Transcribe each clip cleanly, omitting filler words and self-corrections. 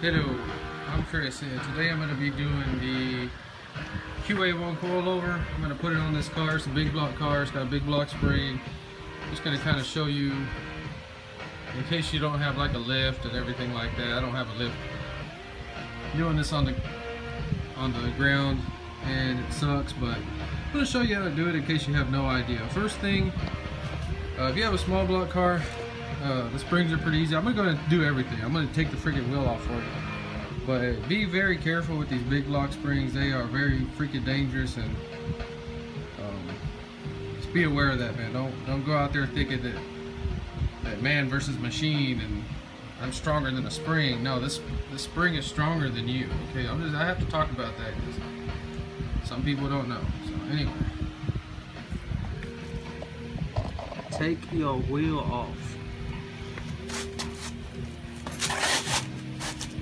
Hello, I'm Chris, and today I'm going to be doing the QA1 coilover. I'm going to put it on this car. It's a big block car. It's got a big block spring. Just going to kind of show you, in case you don't have like a lift and everything like that. I don't have a lift. Doing this on the ground, and it sucks, but I'm going to show you how to do it in case you have no idea. First thing, if you have a small block car, the springs are pretty easy. I'm going to do everything. I'm going to take the freaking wheel off for you. But be very careful with these big block springs. They are very freaking dangerous, and just be aware of that, man. Don't go out there thinking that man versus machine and I'm stronger than a spring. No, this spring is stronger than you. Okay, I have to talk about that because some people don't know. So anyway, take your wheel off.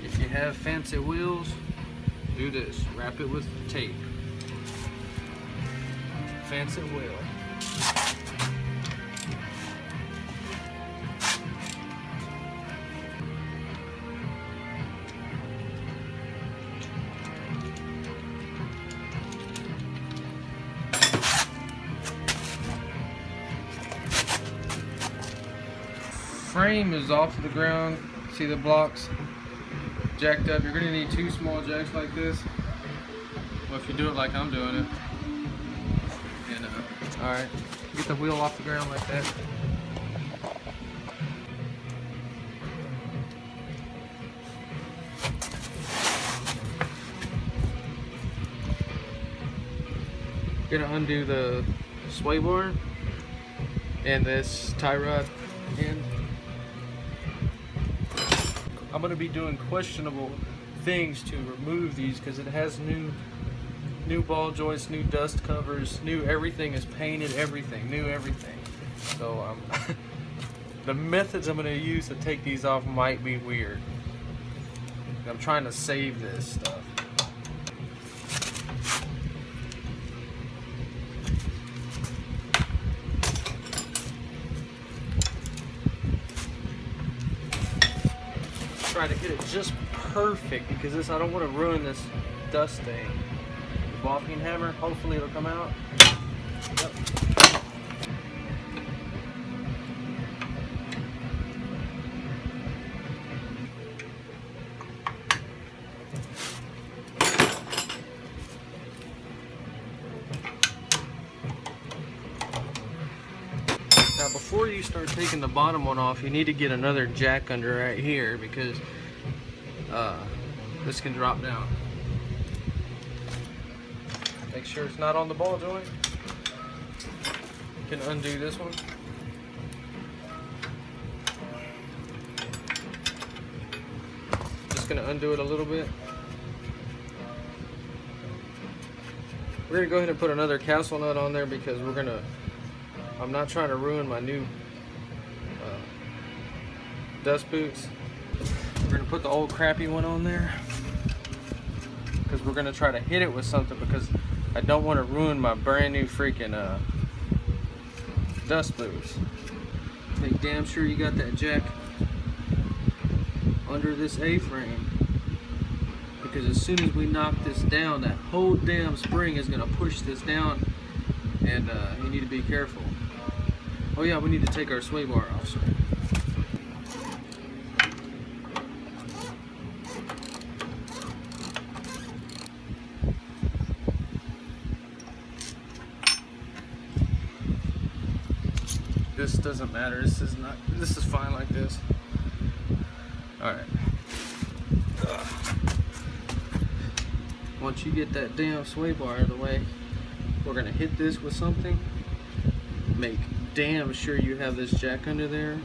If you have fancy wheels, do this. Wrap it with tape. Fancy wheel. Frame is off the ground. See the blocks jacked up. You're going to need two small jacks like this. Well, if you do it like I'm doing it, and alright, get the wheel off the ground like that. You're going to undo the sway bar and this tie rod end. I'm going to be doing questionable things to remove these because it has new ball joints, new dust covers, new everything is painted, everything, new everything. So the methods I'm going to use to take these off might be weird. I'm trying to save this stuff. Try to hit it just perfect because I don't want to ruin this dust thing. The ball peen hammer, hopefully it'll come out. Yep. Now before you start taking the bottom one off, you need to get another jack under right here because this can drop down. Make sure it's not on the ball joint. You can undo this one. Just gonna undo it a little bit. We're gonna go ahead and put another castle nut on there because I'm not trying to ruin my new dust boots. We're going to put the old crappy one on there because we're going to try to hit it with something because I don't want to ruin my brand new freaking dust boots. Make damn sure you got that jack under this A-frame because as soon as we knock this down, that whole damn spring is going to push this down, and you need to be careful. Oh yeah, we need to take our sway bar off. So. This doesn't matter. This is fine like this. Alright. Once you get that damn sway bar out of the way, we're gonna hit this with something. Make damn sure you have this jack under there.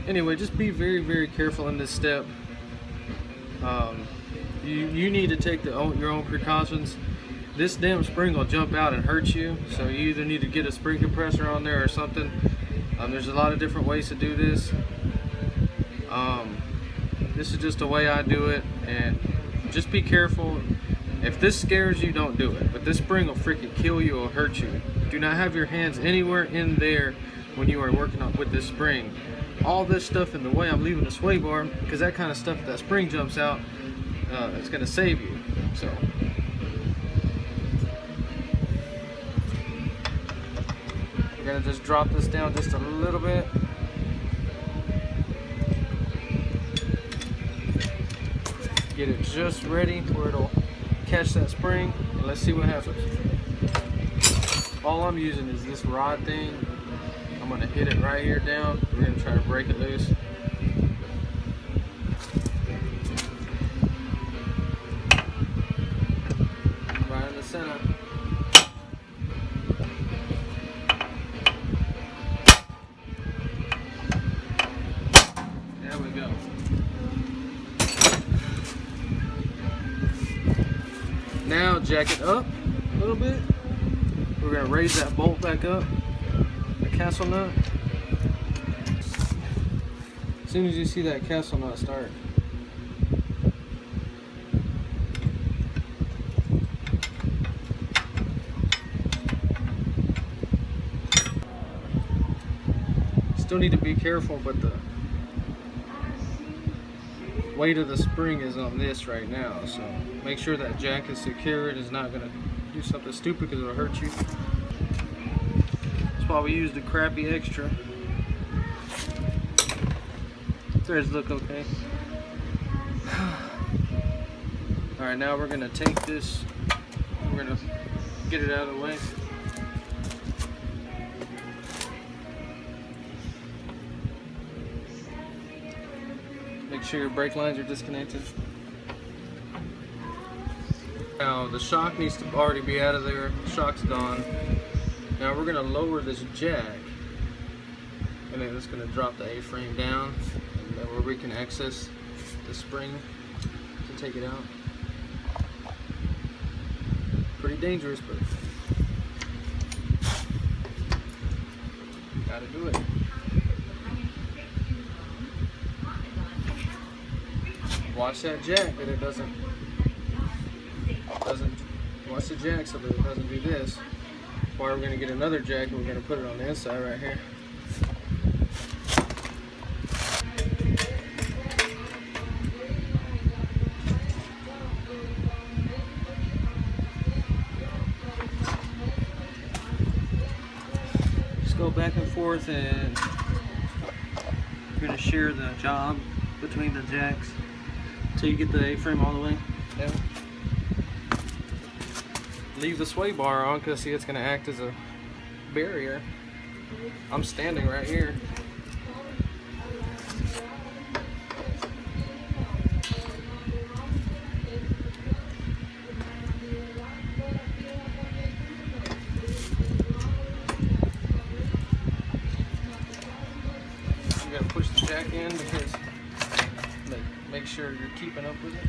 Anyway, just be very, very careful in this step. You need to take your own precautions. This damn spring will jump out and hurt you, so you either need to get a spring compressor on there or something. There's a lot of different ways to do this. This is just the way I do it, and just be careful. If this scares you, don't do it. But this spring will freaking kill you or hurt you. Do not have your hands anywhere in there when you are working on with this spring. All this stuff in the way, I'm leaving the sway bar because that kind of stuff, if that spring jumps out, it's going to save you. So we're going to just drop this down just a little bit. Get it just ready where it'll catch that spring, and let's see what happens. All I'm using is this rod thing. I'm going to hit it right here down. We're going to try to break it loose. Right in the center. There we go. Now jack it up a little bit. We're going to raise that bolt back up, the castle nut. As soon as you see that castle nut start, still need to be careful, but the weight of the spring is on this right now, so make sure that jack is secure. It is not going to do something stupid because it'll hurt you. That's why we use the crappy extra. Threads look okay. Alright, now we're going to take this, we're going to get it out of the way. Make sure your brake lines are disconnected. Now the shock needs to already be out of there. The shock's gone. Now we're going to lower this jack, and then it's going to drop the A-frame down, and then where we can access the spring to take it out. Pretty dangerous, but gotta do it. Watch that jack that it doesn't watch the jack so that it doesn't do this. That's why we're going to get another jack and we're going to put it on the inside right here. Just go back and forth, and you're going to share the job between the jacks until you get the A-frame all the way down. Leave the sway bar on because see, it's going to act as a barrier. I'm standing right here. You got to push the jack in because make sure you're keeping up with it.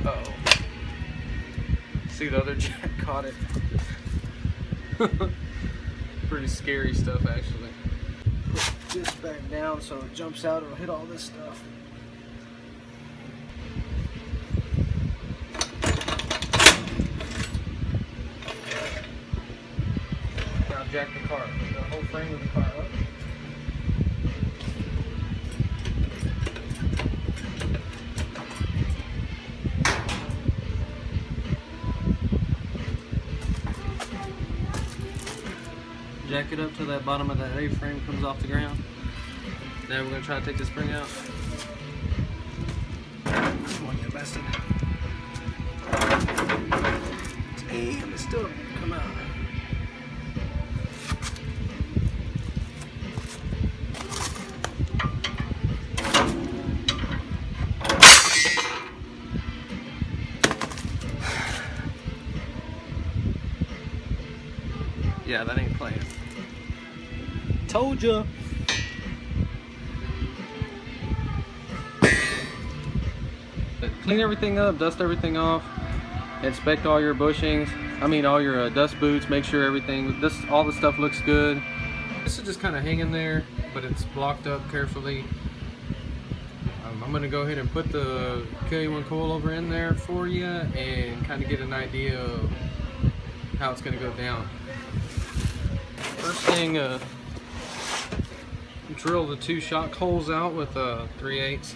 Uh-oh. See, the other jack caught it. Pretty scary stuff, actually. Put this back down so it jumps out, it'll hit all this stuff. Now jack the car, the whole frame of the car up. Jack it up till that bottom of that A-frame comes off the ground. Now we're going to try to take the spring out. Come on, get busted. Damn, it's still come out. Yeah, that ain't playing. Told ya. Clean everything up, dust everything off, inspect all your bushings, all your dust boots, make sure everything, all the stuff looks good. This is just kind of hanging there, but it's blocked up carefully. I'm going to go ahead and put the QA1 coilover in there for you and kind of get an idea of how it's going to go down. First thing, drill the 2 shock holes out with 3/8.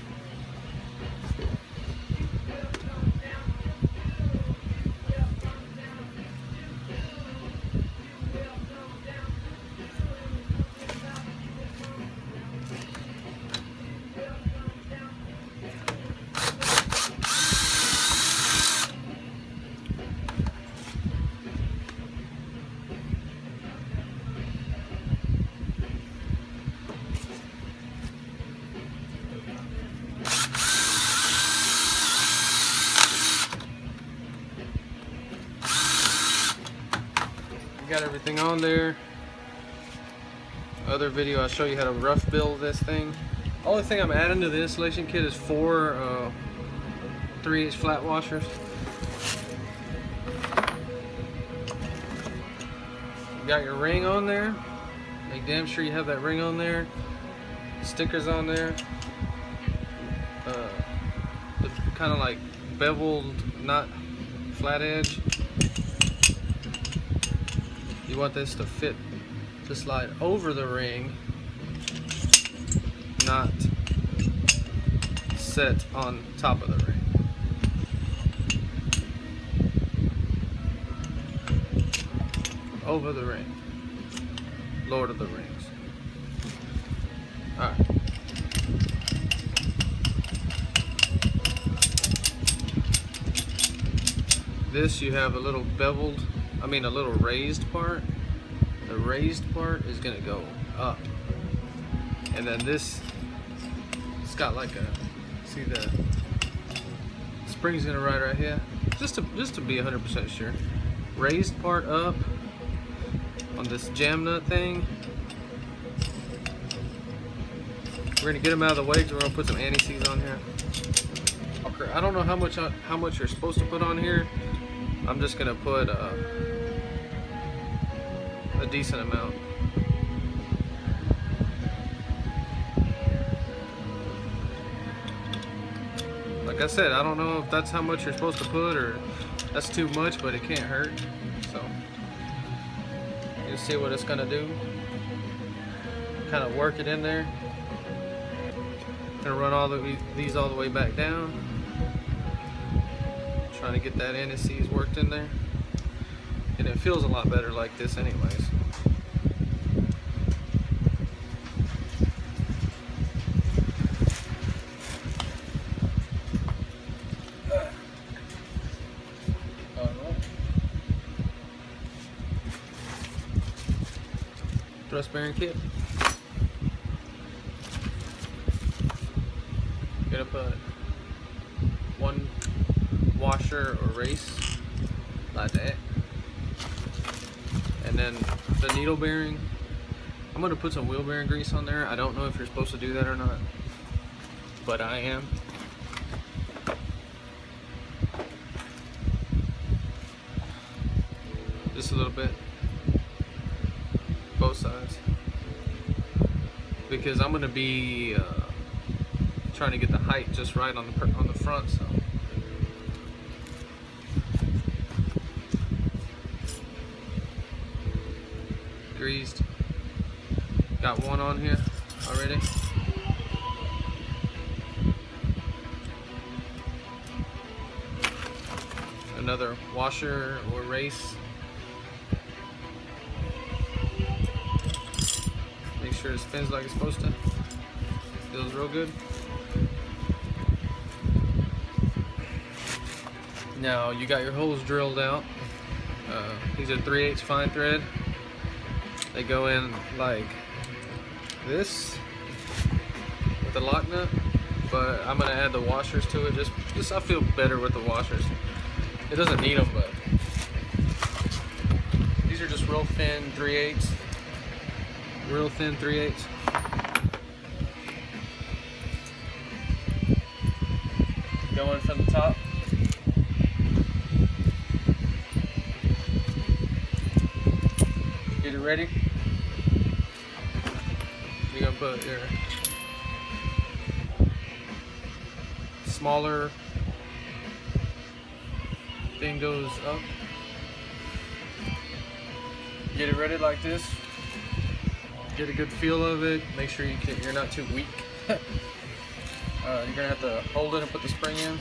Got everything on there. Other video I'll show you how to rough build this thing. Only thing I'm adding to the installation kit is 4 3/8 flat washers. You got your ring on there. Make damn sure you have that ring on there. Stickers on there. The kind of like beveled, not flat edge. You want this to fit, to slide over the ring, not set on top of the ring. Over the ring. Lord of the Rings. Alright. This you have a little beveled, a little raised part. The raised part is gonna go up, and then this, it's got like a, see the spring's gonna ride right here. Just to be 100% sure. Raised part up on this jam nut thing. We're gonna get them out of the way because we're gonna put some anti-seize on here. I don't know how much you're supposed to put on here. I'm just gonna put a decent amount. Like I said, I don't know if that's how much you're supposed to put or that's too much, but it can't hurt. So you see what it's gonna do. Kind of work it in there. Gonna run these all the way back down. Trying to get that anti-seize worked in there. And it feels a lot better like this anyways. Thrust bearing kit. Gonna put 1 washer or race like that, and then the needle bearing. I'm gonna put some wheel bearing grease on there. I don't know if you're supposed to do that or not, but I am. Just a little bit, both sides, because I'm gonna be trying to get the height just right on the front. So greased. Got 1 on here already. Another washer or race. Make sure it spins like it's supposed to. Feels real good. Now you got your holes drilled out. These are 3/8 fine thread. They go in like this with the lock nut, but I'm gonna add the washers to it. Just I feel better with the washers. It doesn't need them, but these These are just real thin 3/8. Real thin 3/8. Going from the top. Get it ready. You're gonna put your smaller thing goes up. Get it ready like this. Get a good feel of it. Make sure you're not too weak. You're gonna have to hold it and put the spring in.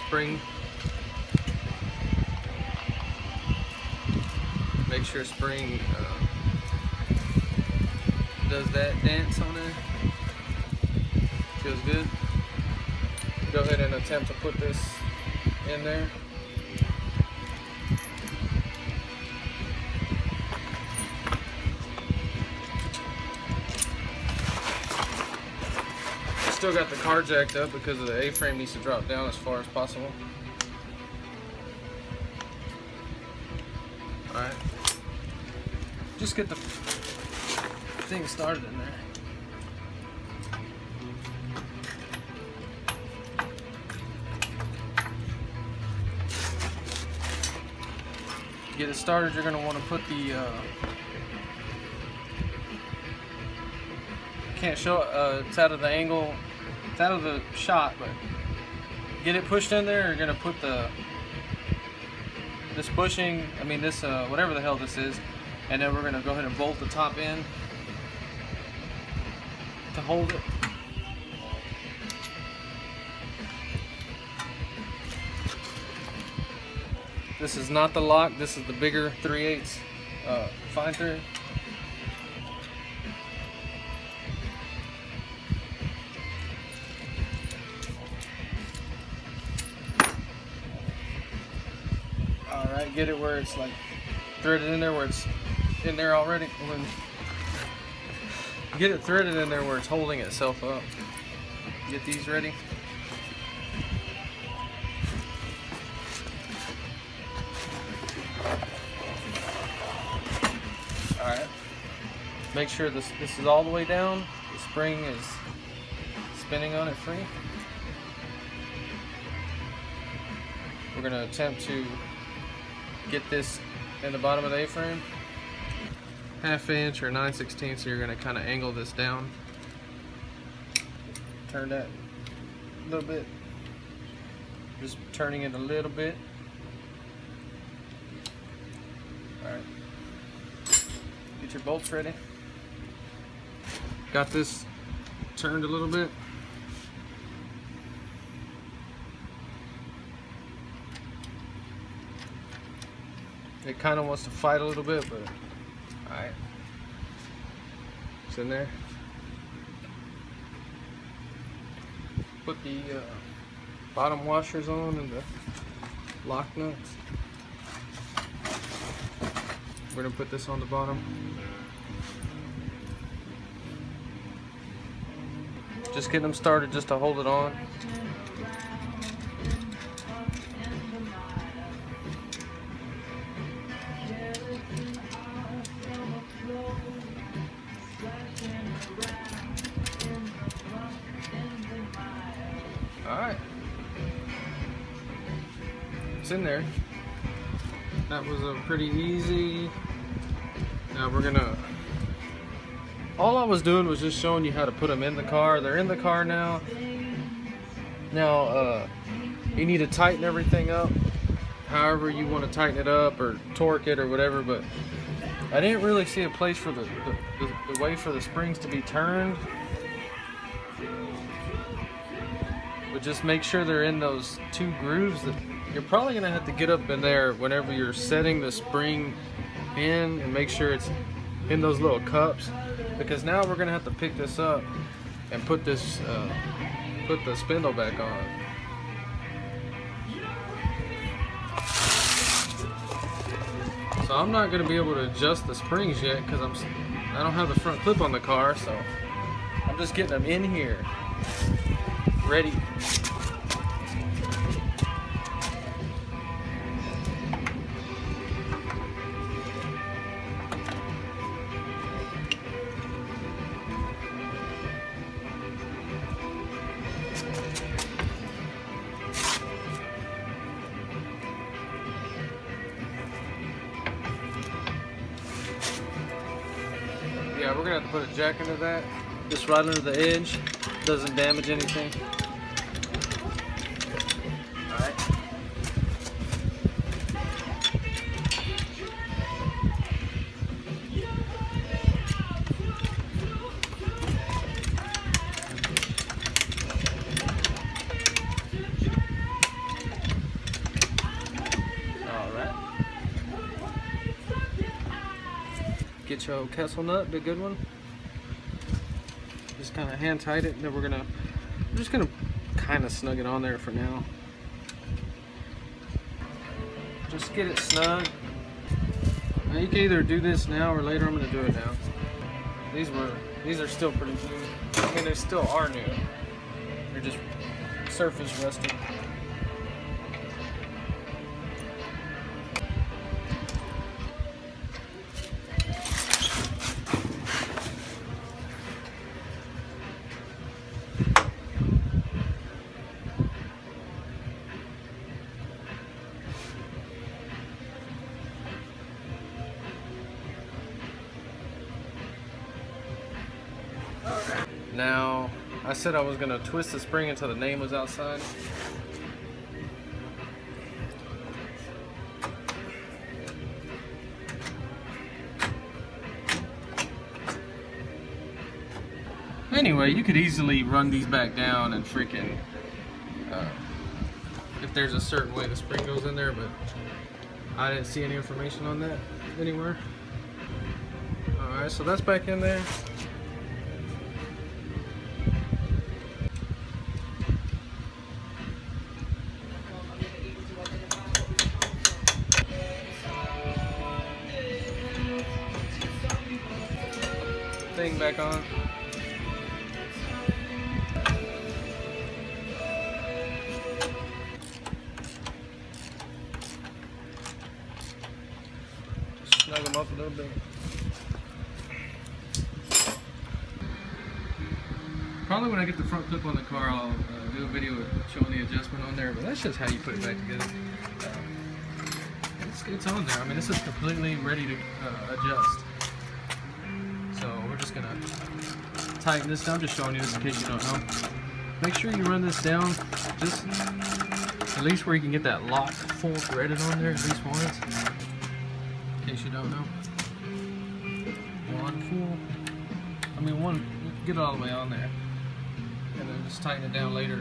Spring. Make sure spring does that dance on it. Feels good. Go ahead and attempt to put this in there. Still got the car jacked up because of the A-frame needs to drop down as far as possible. Alright. Just get the thing started in there. To get it started, you're going to want to put the can't show it, it's out of the angle, it's out of the shot, but get it pushed in there. You're going to put this bushing, this whatever the hell this is, and then we're going to go ahead and bolt the top in to hold it. This is not the lock, this is the bigger 3/8 fine thread. Alright, get it where it's like threaded in there, where it's in there already. Get it threaded in there where it's holding itself up. Get these ready. Alright. Make sure this is all the way down. The spring is spinning on it free. We're going to attempt to get this in the bottom of the A-frame. 1/2 inch or 9/16, so you're going to kind of angle this down. Turn that a little bit. Just turning it a little bit. Alright. Get your bolts ready. Got this turned a little bit. It kind of wants to fight a little bit, but alright. It's in there. Put the bottom washers on and the lock nuts. We're going to put this on the bottom. Just getting them started just to hold it on. Alright. It's in there. That was a pretty easy. Now we're gonna, all I was doing was just showing you how to put them in the car. They're in the car now. Now you need to tighten everything up however you want to tighten it up or torque it or whatever, but I didn't really see a place for the way for the springs to be turned. But just make sure they're in those two grooves. That you're probably gonna have to get up in there whenever you're setting the spring in and make sure it's in those little cups, because now we're gonna have to pick this up and put this put the spindle back on. So I'm not gonna be able to adjust the springs yet because I don't have the front clip on the car, so I'm just getting them in here ready. we're gonna have to put a jack into that, just right under the edge, doesn't damage anything. Alright. Get your Kessel nut, the good one. Just kind of hand tight it, and then we're just gonna kind of snug it on there for now. Just get it snug. Now you can either do this now or later. I'm gonna do it now. These are still pretty new. I mean, they still are new. They're just surface rusted. Now, I said I was going to twist the spring until the name was outside. Anyway, you could easily run these back down and freaking, if there's a certain way the spring goes in there, but I didn't see any information on that anywhere. Alright, so that's back in there. Thing back on. Just snug them up a little bit. Probably when I get the front clip on the car, I'll do a video showing the adjustment on there, but that's just how you put it back together. It's on there. I mean, this is completely ready to adjust. So we're just gonna tighten this down. I'm just showing you this in case you don't know. Make sure you run this down just at least where you can get that lock full threaded on there at least once. In case you don't know. One, get it all the way on there. And then just tighten it down later